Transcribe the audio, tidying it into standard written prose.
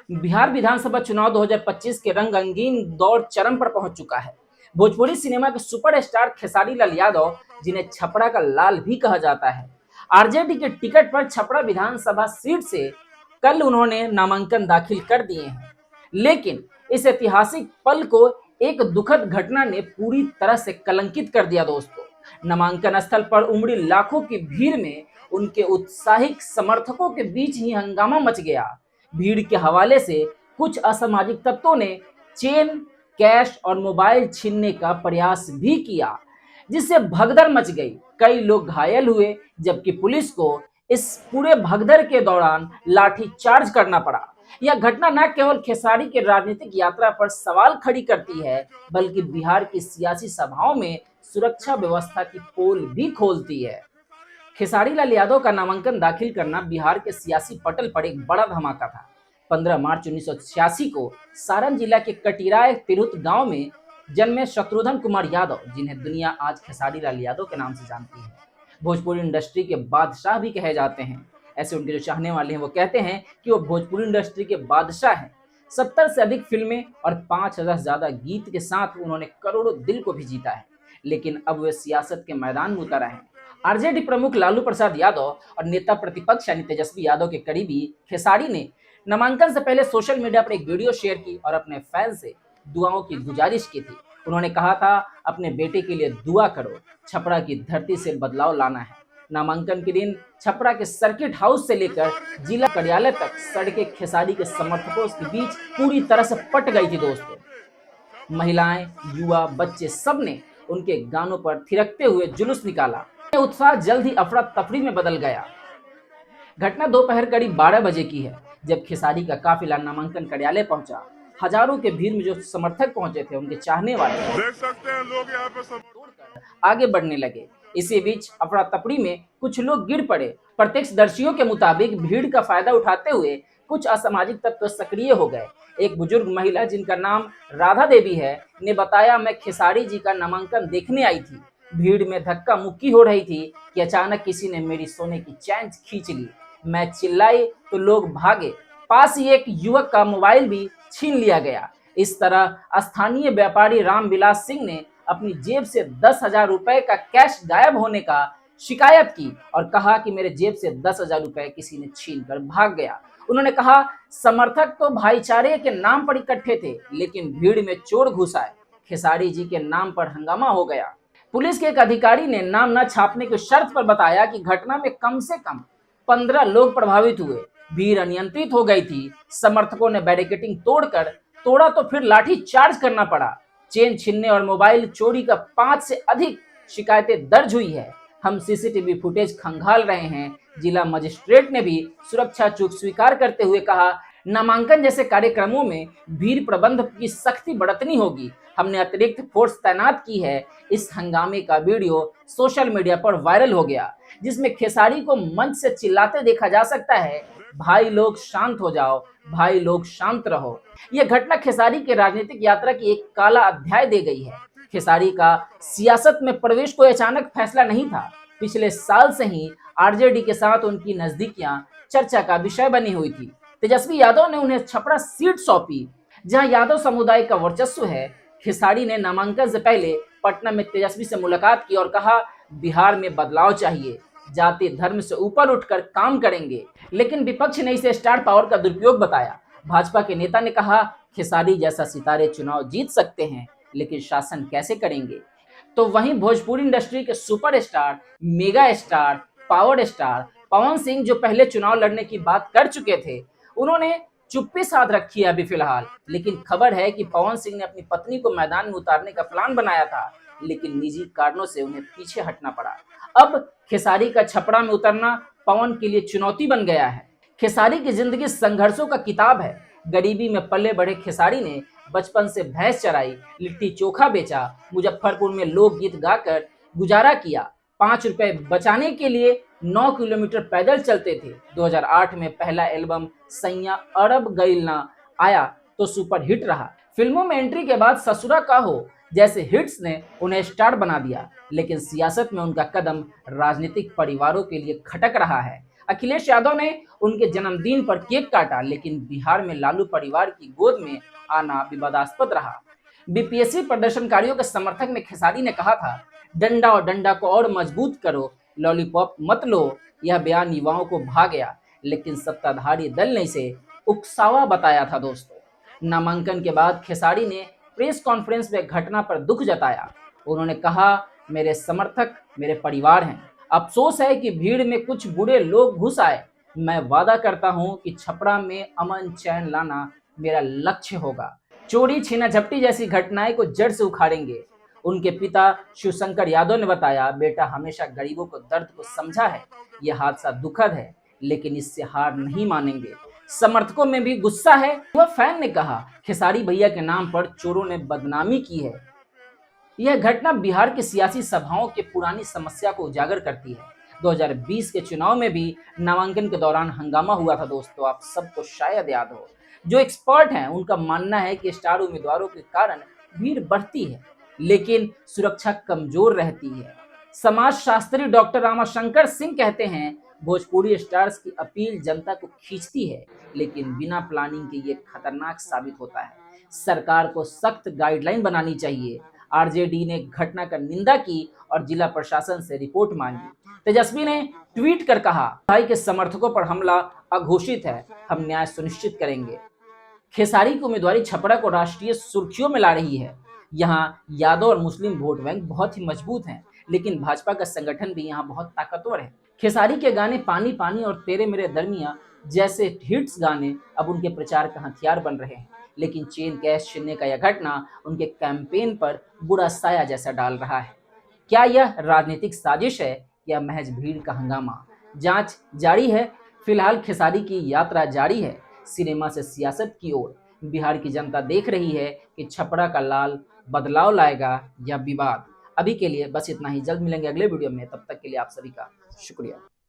बिहार विधानसभा चुनाव 2025 के रंग रंगीन दौर चरम पर पहुंच चुका है। भोजपुरी सिनेमा के सुपरस्टार खेसारी लाल यादव, जिन्हें छपरा का लाल भी कहा जाता है, आरजेडी के टिकट पर छपरा विधानसभा सीट से कल उन्होंने नामांकन दाखिल कर दिए हैं। लेकिन इस ऐतिहासिक पल को एक दुखद घटना ने पूरी तरह से कलंकित कर दिया। दोस्तों, नामांकन स्थल पर उमड़ी लाखों की भीड़ में उनके उत्साहित समर्थकों के बीच ही हंगामा मच गया। भीड़ के हवाले से कुछ असामाजिक तत्वों ने चेन, कैश और मोबाइल छीनने का प्रयास भी किया, जिससे भगदड़ मच गई। कई लोग घायल हुए, जबकि पुलिस को इस पूरे भगदड़ के दौरान लाठी चार्ज करना पड़ा। यह घटना न केवल खेसारी के राजनीतिक यात्रा पर सवाल खड़ी करती है, बल्कि बिहार की सियासी सभाओं में सुरक्षा व्यवस्था की पोल भी खोलती है। खेसारी लाल यादव का नामांकन दाखिल करना बिहार के सियासी पटल पर एक बड़ा धमाका था। 15 मार्च 1986 को सारण जिला के कटिराय तिरहुत गांव में जन्मे शत्रुघ्न कुमार यादव, जिन्हें दुनिया आज खेसारी लाल यादव के नाम से जानती है, भोजपुरी इंडस्ट्री के बादशाह भी कहे जाते हैं। ऐसे उनके जो चाहने वाले हैं वो कहते हैं कि वो भोजपुरी इंडस्ट्री के बादशाह हैं। 70 से अधिक फिल्में और 5,000 से ज्यादा गीत के साथ उन्होंने करोड़ों दिल को भी जीता है। लेकिन अब वे सियासत के मैदान में उतर आए हैं। आरजेडी प्रमुख लालू प्रसाद यादव और नेता प्रतिपक्ष यानी तेजस्वी यादव के करीबी खेसारी ने नामांकन से पहले सोशल मीडिया पर एक वीडियो शेयर की और अपने फैंस से दुआओं की गुजारिश की थी। उन्होंने कहा था, अपने बेटे के लिए दुआ करो, छपरा की धरती से बदलाव लाना है। नामांकन के दिन छपरा के सर्किट हाउस से लेकर जिला कार्यालय तक सड़कें खेसारी के समर्थकों के बीच पूरी तरह से पट गई थी। दोस्तों, महिलाएं, युवा, बच्चे सब ने उनके गानों पर थिरकते हुए जुलूस निकाला। उत्साह जल्द ही अफरा तफरी में बदल गया। घटना दोपहर करीब 12 बजे की है, जब खेसारी का काफिला नामांकन कार्यालय पहुंचा। हजारों के भीड़ में जो समर्थक पहुंचे थे, उनके चाहने वाले देख सकते हैं लोग यहाँ पे आगे बढ़ने लगे। इसी बीच अफरा तफरी में कुछ लोग गिर पड़े। प्रत्यक्षदर्शियों के मुताबिक भीड़ का फायदा उठाते हुए कुछ असामाजिक तत्व सक्रिय हो गए। एक बुजुर्ग महिला, जिनका नाम राधा देवी है, ने बताया, मैं खेसारी जी का नामांकन देखने आई थी। भीड़ में धक्का मुक्की हो रही थी कि अचानक किसी ने मेरी सोने की चैन खींच ली। मैं चिल्लाई तो लोग भागे। पास ही एक युवक का मोबाइल भी छीन लिया गया। इस तरह स्थानीय व्यापारी रामविलास सिंह ने अपनी जेब से 10,000 रुपए का कैश गायब होने का शिकायत की और कहा कि मेरे जेब से 10,000 रुपए किसी ने छीन कर भाग गया। उन्होंने कहा, समर्थक तो भाईचारे के नाम पर इकट्ठे थे, लेकिन भीड़ में चोर घुस आए। खेसारी जी के नाम पर हंगामा हो गया। पुलिस के एक अधिकारी ने नाम न छापने की शर्त पर बताया कि घटना में कम से कम 15 लोग प्रभावित हुए। भीड़ अनियंत्रित हो गई थी। समर्थकों ने बैरिकेडिंग तोड़ा तो फिर लाठी चार्ज करना पड़ा। चेन छीनने और मोबाइल चोरी का 5 से अधिक शिकायतें दर्ज हुई है। हम सीसीटीवी फुटेज खंगाल रहे हैं। जिला मजिस्ट्रेट ने भी सुरक्षा चूक स्वीकार करते हुए कहा, नामांकन जैसे कार्यक्रमों में भीड़ प्रबंधन की सख्ती बरतनी होगी। हमने अतिरिक्त फोर्स तैनात की है। इस हंगामे का वीडियो सोशल मीडिया पर वायरल हो गया, जिसमें खेसारी को मंच से चिल्लाते देखा जा सकता है, भाई लोग शांत हो जाओ, भाई लोग शांत रहो। यह घटना खेसारी के राजनीतिक यात्रा की एक काला अध्याय दे गई है। खेसारी का सियासत में प्रवेश कोई अचानक फैसला नहीं था। पिछले साल से ही आरजेडी के साथ उनकी नजदीकियां चर्चा का विषय बनी हुई थी। तेजस्वी यादव ने उन्हें छपरा सीट सौंपी, जहां यादव समुदाय का वर्चस्व है। खेसारी ने नामांकन से पहले पटना में तेजस्वी से मुलाकात की और कहा, बिहार में बदलाव चाहिए, जाति धर्म से ऊपर उठकर काम करेंगे। लेकिन विपक्ष ने इसे स्टार पावर का दुरुपयोग बताया। भाजपा के नेता ने कहा, खेसारी जैसा सितारे चुनाव जीत सकते हैं, लेकिन शासन कैसे करेंगे। तो वहीं भोजपुरी इंडस्ट्री के superstar, mega star, power star Pawan Singh, जो पहले चुनाव लड़ने की बात कर चुके थे, उन्होंने चुप्पी साध रखी है अभी फिलहाल। लेकिन खबर है कि पवन सिंह ने अपनी पत्नी को मैदान में उतारने का प्लान बनाया था, लेकिन निजी कारणों से उन्हें पीछे हटना पड़ा। अब खेसारी का छपरा में उतरना पवन के लिए चुनौती बन गया है। खेसारी की जिंदगी संघर्षों का किताब है। गरीबी में पले बढ़े खेसारी ने बचपन से भैंस चराई, लिट्टी चोखा बेचा, मुजफ्फरपुर में लोकगीत गाकर गुजारा किया। 5 रुपए बचाने के लिए 9 किलोमीटर पैदल चलते थे। 2008 में पहला एल्बम सैया अरब गइलना आया तो सुपर हिट रहा। फिल्मों में एंट्री के बाद ससुरा का हो जैसे हिट्स ने उन्हें स्टार बना दिया। लेकिन सियासत में उनका कदम राजनीतिक परिवारों के लिए खटक रहा है। अखिलेश यादव ने उनके जन्मदिन पर केक काटा, लेकिन बिहार में लालू परिवार की गोद में आना विवादास्पद रहा। बीपीएससी प्रदर्शनकारियों के समर्थक में खेसारी ने कहा था, डंडा और डंडा को और मजबूत करो, लॉलीपॉप मत लो। यह बयान युवाओं को भा गया, लेकिन सत्ताधारी दल ने इसे उकसावा बताया था दोस्तों। नामांकन के बाद खेसारी ने प्रेस कॉन्फ्रेंस में घटना पर दुख जताया। उन्होंने कहा, मेरे समर्थक मेरे परिवार हैं। अफसोस है कि भीड़ में कुछ बुरे लोग घुस आए। मैं वादा करता हूं कि छपरा में अमन चैन लाना मेरा लक्ष्य होगा। चोरी छीना झपटी जैसी घटनाएं को जड़ से उखाड़ेंगे। उनके पिता शिवशंकर यादव ने बताया, बेटा हमेशा गरीबों को दर्द को समझा है। यह हादसा दुखद है, लेकिन इससे हार नहीं मानेंगे। समर्थकों में भी गुस्सा है। वह फैन ने कहा, खेसारी भैया के नाम पर चोरों ने बदनामी की है। यह घटना बिहार की सियासी सभाओं की पुरानी समस्या को उजागर करती है। 2020 के चुनाव में भी नामांकन के दौरान हंगामा हुआ था दोस्तों, आप सबको शायद याद हो। जो एक्सपर्ट हैं उनका मानना है कि स्टार उम्मीदवारों के कारण भीड़ बढ़ती है, लेकिन सुरक्षा कमजोर रहती है। समाज शास्त्री डॉक्टर रामाशंकर सिंह कहते हैं, भोजपुरी स्टार्स की अपील जनता को खींचती है, लेकिन बिना प्लानिंग के ये खतरनाक साबित होता है। सरकार को सख्त गाइडलाइन बनानी चाहिए। आरजेडी ने घटना का निंदा की और जिला प्रशासन से रिपोर्ट मांगी। तेजस्वी ने ट्वीट कर कहा, भाई के समर्थकों पर हमला अघोषित है, हम न्याय सुनिश्चित करेंगे। खेसारी की उम्मीदवारी छपरा को राष्ट्रीय सुर्खियों में ला रही है। यहाँ यादव और मुस्लिम वोट बैंक बहुत ही मजबूत हैं, लेकिन भाजपा का संगठन भी यहाँ बहुत ताकतवर है। खेसारी के गाने पानी पानी और तेरे मेरे दरमिया जैसे हिट्स गाने अब उनके प्रचार का हथियार बन रहे हैं, लेकिन चेन कैश छीनने का यह घटना उनके कैंपेन पर बुरा साया जैसा डाल रहा है। क्या यह राजनीतिक साजिश है या महज भीड़ का हंगामा? जांच जारी है। फिलहाल खेसारी की यात्रा जारी है, सिनेमा से सियासत की ओर। बिहार की जनता देख रही है कि छपरा का लाल बदलाव लाएगा या विवाद। अभी के लिए बस इतना ही, जल्द मिलेंगे अगले वीडियो में, तब तक के लिए आप सभी का शुक्रिया।